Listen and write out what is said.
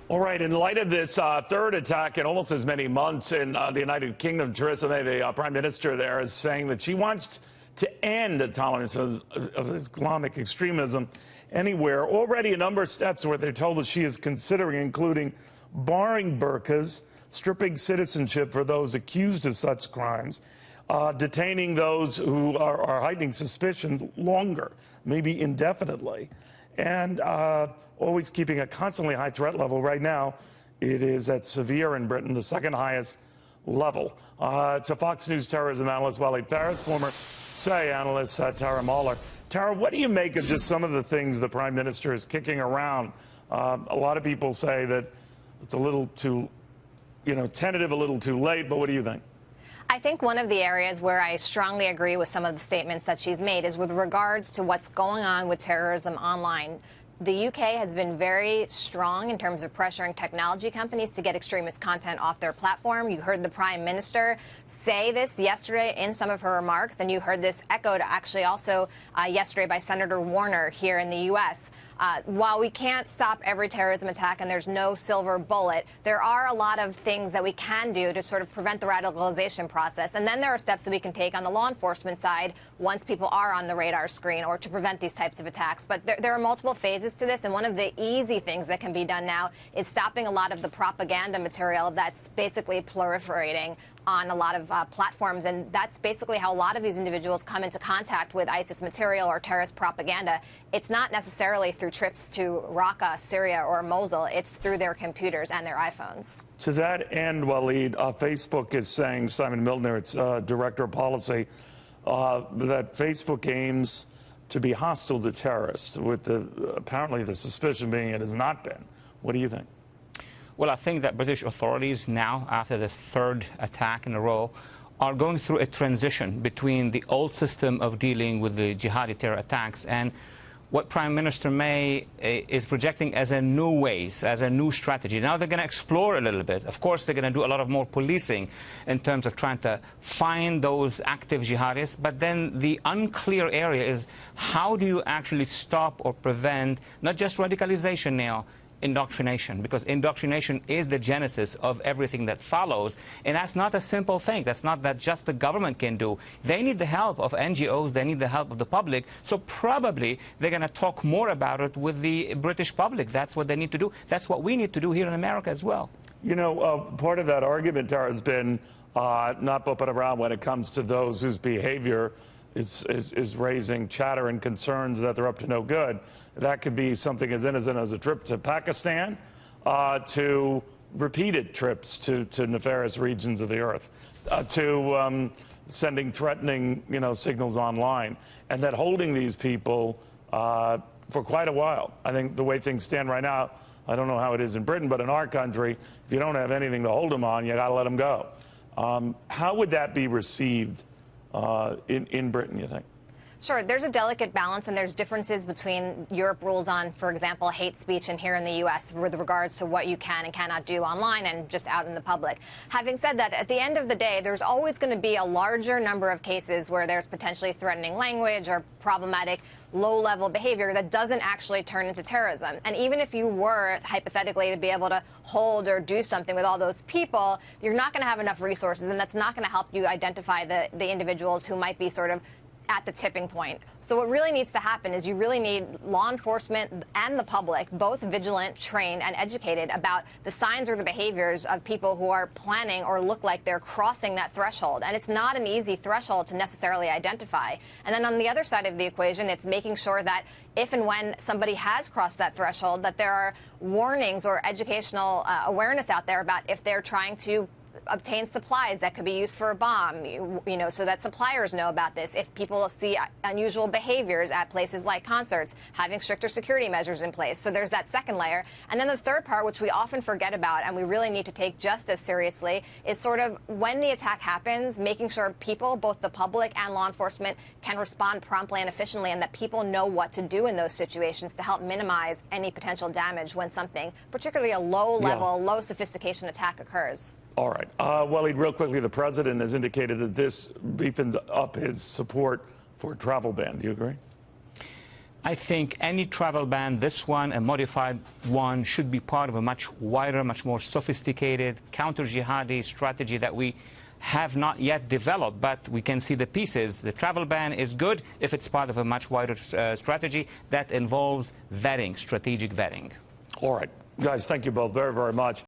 All right, in light of this third attack in almost as many months in the United Kingdom, Theresa May, the Prime Minister there, is saying that she wants to end the tolerance of Islamic extremism anywhere. Already a number of steps where they're told that she is considering, including barring burqas, stripping citizenship for those accused of such crimes, detaining those who are heightening suspicions longer, maybe indefinitely, and always keeping a constantly high threat level. Right now, it is at severe in Britain, the second highest level. To Fox News terrorism analyst Walid Phares, former CIA analyst Tara Mahler. Tara, what do you make of just some of the things the Prime Minister is kicking around? A lot of people say that it's a little too, tentative, a little too late, but what do you think? I think one of the areas where I strongly agree with some of the statements that she's made is with regards to what's going on with terrorism online. The UK has been very strong in terms of pressuring technology companies to get extremist content off their platform. You heard the Prime Minister say this yesterday in some of her remarks, and you heard this echoed actually also yesterday by Senator Warner here in the U.S. While we can't stop every terrorism attack and there's no silver bullet, there are a lot of things that we can do to sort of prevent the radicalization process. And then there are steps that we can take on the law enforcement side once people are on the radar screen or to prevent these types of attacks. But there are multiple phases to this, and one of the easy things that can be done now is stopping a lot of the propaganda material that's basically proliferating on a lot of platforms, and that's basically how a lot of these individuals come into contact with ISIS material or terrorist propaganda. It's not necessarily through trips to Raqqa, Syria, or Mosul. It's through their computers and their iPhones. To that end, Walid, Facebook is saying, Simon Milner, its director of policy, that Facebook aims to be hostile to terrorists, with apparently the suspicion being it has not been. What do you think? Well, I think that British authorities now, after the third attack in a row, are going through a transition between the old system of dealing with the jihadi terror attacks and what Prime Minister May is projecting as a new ways, as a new strategy. Now they're going to explore a little bit. Of course, they're going to do a lot of more policing in terms of trying to find those active jihadists. But then the unclear area is how do you actually stop or prevent not just radicalization now, indoctrination, because indoctrination is the genesis of everything that follows, and that's not a simple thing. That's not that just the government can do. They need the help of NGOs, they need the help of the public, so probably they're going to talk more about it with the British public. That's what they need to do. That's what we need to do here in America as well. Part of that argument, Tara, has been not bumping around when it comes to those whose behavior is raising chatter and concerns that they're up to no good. That could be something as innocent as a trip to Pakistan to repeated trips to nefarious regions of the earth, to sending threatening signals online, and that holding these people for quite a while. I think the way things stand right now, I don't know how it is in Britain, but in our country, if you don't have anything to hold them on, you got to let them go. How would that be received in Britain, you think? Sure. There's a delicate balance, and there's differences between Europe rules on, for example, hate speech, and here in the U.S. with regards to what you can and cannot do online and just out in the public. Having said that, at the end of the day, there's always going to be a larger number of cases where there's potentially threatening language or problematic low-level behavior that doesn't actually turn into terrorism. And even if you were, hypothetically, to be able to hold or do something with all those people, you're not going to have enough resources, and that's not going to help you identify the individuals who might be sort of at the tipping point. So what really needs to happen is you really need law enforcement and the public, both vigilant, trained, and educated about the signs or the behaviors of people who are planning or look like they're crossing that threshold. And it's not an easy threshold to necessarily identify. And then on the other side of the equation, it's making sure that if and when somebody has crossed that threshold, that there are warnings or educational awareness out there about if they're trying to obtain supplies that could be used for a bomb, so that suppliers know about this. If people see unusual behaviors at places like concerts, having stricter security measures in place. So there's that second layer. And then the third part, which we often forget about and we really need to take just as seriously, is sort of when the attack happens, making sure people, both the public and law enforcement, can respond promptly and efficiently, and that people know what to do in those situations to help minimize any potential damage when something, particularly a low-level, low-sophistication attack occurs. All right. Walid, real quickly, the president has indicated that this beefing up his support for a travel ban. Do you agree? I think any travel ban, this one, a modified one, should be part of a much wider, much more sophisticated counter-jihadi strategy that we have not yet developed, but we can see the pieces. The travel ban is good if it's part of a much wider strategy that involves vetting, strategic vetting. All right. Guys, thank you both very, very much.